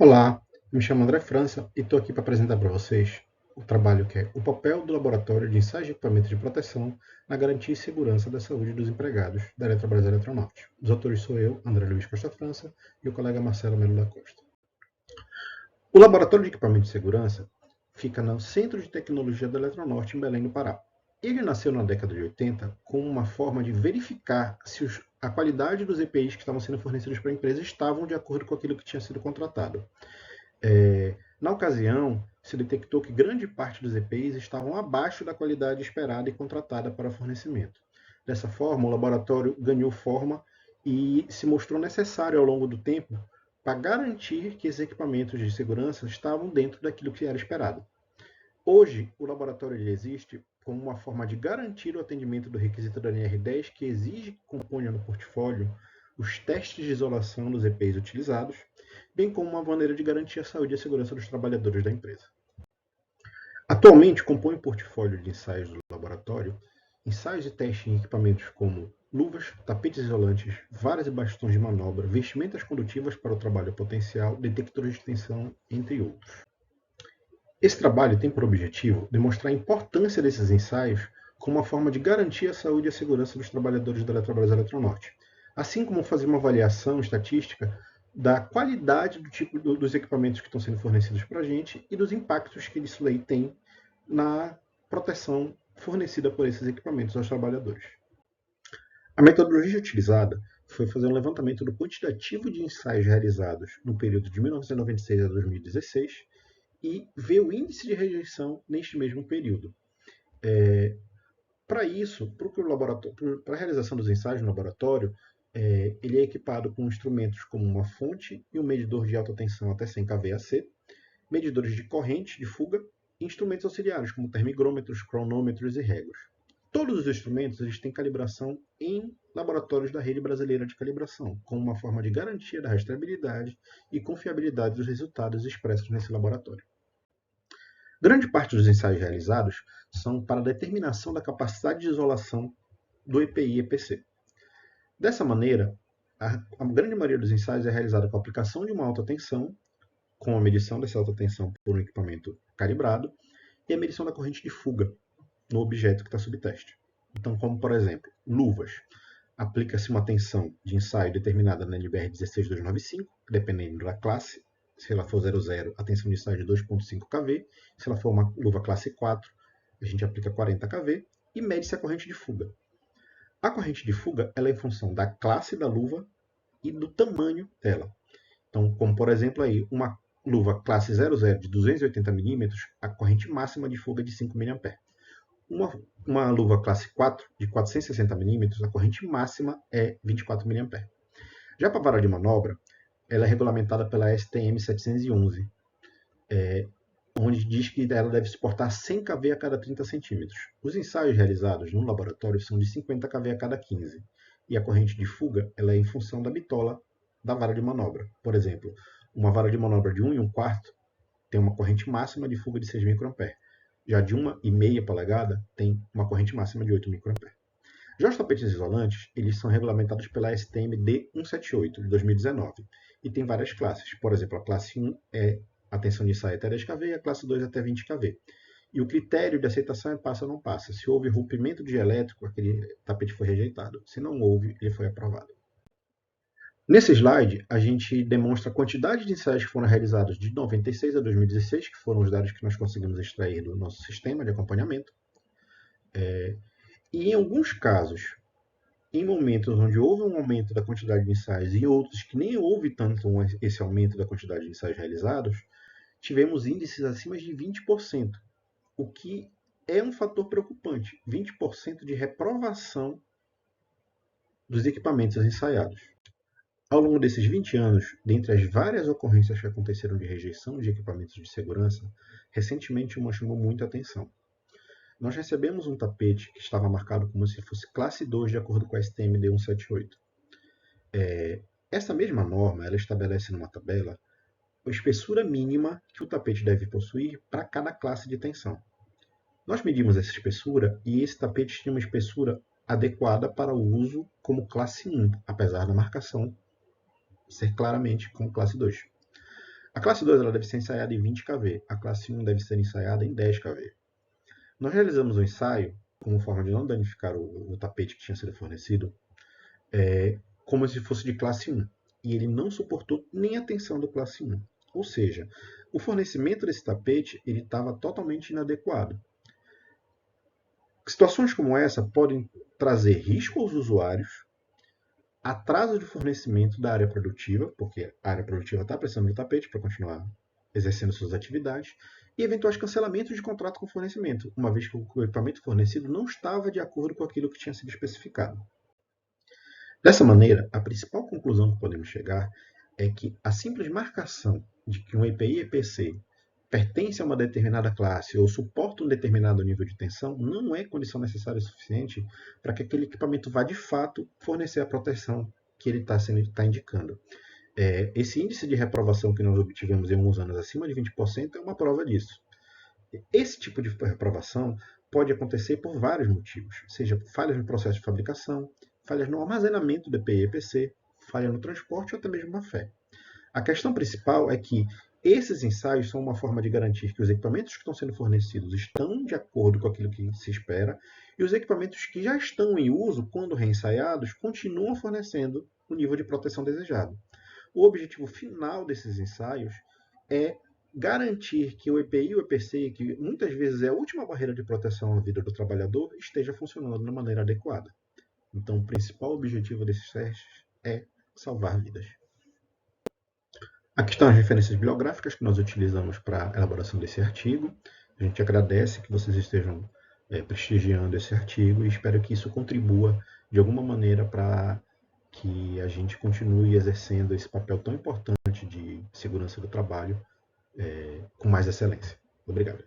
Olá, me chamo André França e estou aqui para apresentar para vocês o trabalho que é o papel do Laboratório de Ensaios de Equipamentos de Proteção na garantia e segurança da saúde dos empregados da Eletrobras Eletronorte. Os autores sou eu, André Luiz Costa França, e o colega Marcelo Melo da Costa. O Laboratório de Equipamentos de Segurança fica no Centro de Tecnologia da Eletronorte, em Belém do Pará. Ele nasceu na década de 80 como uma forma de verificar se a qualidade dos EPIs que estavam sendo fornecidos para a empresa estavam de acordo com aquilo que tinha sido contratado. Na ocasião, se detectou que grande parte dos EPIs estavam abaixo da qualidade esperada e contratada para fornecimento. Dessa forma, o laboratório ganhou forma e se mostrou necessário ao longo do tempo para garantir que os equipamentos de segurança estavam dentro daquilo que era esperado. Hoje, o laboratório existe como uma forma de garantir o atendimento do requisito da NR10, que exige que componha no portfólio os testes de isolação dos EPIs utilizados, bem como uma maneira de garantir a saúde e a segurança dos trabalhadores da empresa. Atualmente, compõe o portfólio de ensaios do laboratório ensaios e testes em equipamentos como luvas, tapetes isolantes, varas e bastões de manobra, vestimentas condutivas para o trabalho potencial, detectores de tensão, entre outros. Esse trabalho tem por objetivo demonstrar a importância desses ensaios como uma forma de garantir a saúde e a segurança dos trabalhadores da Eletrobras Eletronorte, assim como fazer uma avaliação estatística da qualidade do tipo dos equipamentos que estão sendo fornecidos para a gente e dos impactos que isso aí tem na proteção fornecida por esses equipamentos aos trabalhadores. A metodologia utilizada foi fazer um levantamento do quantitativo de ensaios realizados no período de 1996 a 2016 e ver o índice de rejeição neste mesmo período. Para isso, para a realização dos ensaios no laboratório, ele é equipado com instrumentos como uma fonte e um medidor de alta tensão até 100 kVAC, medidores de corrente de fuga e instrumentos auxiliares como termigrômetros, cronômetros e réguas. Todos os instrumentos eles têm calibração em laboratórios da Rede Brasileira de Calibração, como uma forma de garantia da rastreabilidade e confiabilidade dos resultados expressos nesse laboratório. Grande parte dos ensaios realizados são para determinação da capacidade de isolação do EPI e EPC. Dessa maneira, a grande maioria dos ensaios é realizada com a aplicação de uma alta tensão, com a medição dessa alta tensão por um equipamento calibrado, e a medição da corrente de fuga no objeto que está sob teste. Então, como por exemplo, luvas. Aplica-se uma tensão de ensaio determinada na NBR 16295, dependendo da classe. Se ela for 00, a tensão de ensaio é de 2,5 kV. Se ela for uma luva classe 4, a gente aplica 40 kV e mede-se a corrente de fuga. A corrente de fuga ela é em função da classe da luva e do tamanho dela. Então, como por exemplo, aí, uma luva classe 00 de 280 mm, a corrente máxima de fuga é de 5 mA. Uma luva classe 4 de 460 mm, a corrente máxima é 24 mA. Já para a vara de manobra, ela é regulamentada pela STM 711, onde diz que ela deve suportar 100 kV a cada 30 cm. Os ensaios realizados no laboratório são de 50 kV a cada 15, e a corrente de fuga ela é em função da bitola da vara de manobra. Por exemplo, uma vara de manobra de 1 1/4 tem uma corrente máxima de fuga de 6 microamperes. Já de 1,5 polegada tem uma corrente máxima de 8 microamperes. Já os tapetes isolantes, eles são regulamentados pela STM D178 de 2019 e tem várias classes. Por exemplo, a classe 1 é a tensão de ensaio até 10 kV e a classe 2 até 20 kV. E o critério de aceitação é passa ou não passa. Se houve rompimento de elétrico, aquele tapete foi rejeitado. Se não houve, ele foi aprovado. Nesse slide, a gente demonstra a quantidade de ensaios que foram realizados de 96 a 2016, que foram os dados que nós conseguimos extrair do nosso sistema de acompanhamento. E em alguns casos, em momentos onde houve um aumento da quantidade de ensaios e outros que nem houve tanto esse aumento da quantidade de ensaios realizados, tivemos índices acima de 20%, o que é um fator preocupante, 20% de reprovação dos equipamentos ensaiados. Ao longo desses 20 anos, dentre as várias ocorrências que aconteceram de rejeição de equipamentos de segurança, recentemente uma chamou muita atenção. Nós recebemos um tapete que estava marcado como se fosse classe 2 de acordo com a STM D178. Essa mesma norma ela estabelece numa tabela a espessura mínima que o tapete deve possuir para cada classe de tensão. Nós medimos essa espessura e esse tapete tinha uma espessura adequada para o uso como classe 1, apesar da marcação ser claramente como classe 2. A classe 2 ela deve ser ensaiada em 20 kV, a classe 1 deve ser ensaiada em 10 kV. Nós realizamos um ensaio, como forma de não danificar o tapete que tinha sido fornecido, como se fosse de classe 1. E ele não suportou nem a tensão do classe 1. Ou seja, o fornecimento desse tapete estava totalmente inadequado. Situações como essa podem trazer risco aos usuários, atraso de fornecimento da área produtiva, porque a área produtiva está precisando do tapete para continuar exercendo suas atividades, e eventuais cancelamentos de contrato com fornecimento, uma vez que o equipamento fornecido não estava de acordo com aquilo que tinha sido especificado. Dessa maneira, a principal conclusão que podemos chegar é que a simples marcação de que um EPI-EPC pertence a uma determinada classe ou suporta um determinado nível de tensão não é condição necessária o suficiente para que aquele equipamento vá de fato fornecer a proteção que ele está indicando. Esse índice de reprovação que nós obtivemos em alguns anos acima de 20% é uma prova disso. Esse tipo de reprovação pode acontecer por vários motivos, seja falhas no processo de fabricação, falhas no armazenamento do EPI e EPC, falha no transporte ou até mesmo na fé. A questão principal é que esses ensaios são uma forma de garantir que os equipamentos que estão sendo fornecidos estão de acordo com aquilo que se espera e os equipamentos que já estão em uso, quando reensaiados, continuam fornecendo o nível de proteção desejado. O objetivo final desses ensaios é garantir que o EPI e o EPC, que muitas vezes é a última barreira de proteção à vida do trabalhador, esteja funcionando da maneira adequada. Então, o principal objetivo desses testes é salvar vidas. Aqui estão as referências bibliográficas que nós utilizamos para a elaboração desse artigo. A gente agradece que vocês estejam prestigiando esse artigo e espero que isso contribua de alguma maneira para que a gente continue exercendo esse papel tão importante de segurança do trabalho com mais excelência. Obrigado.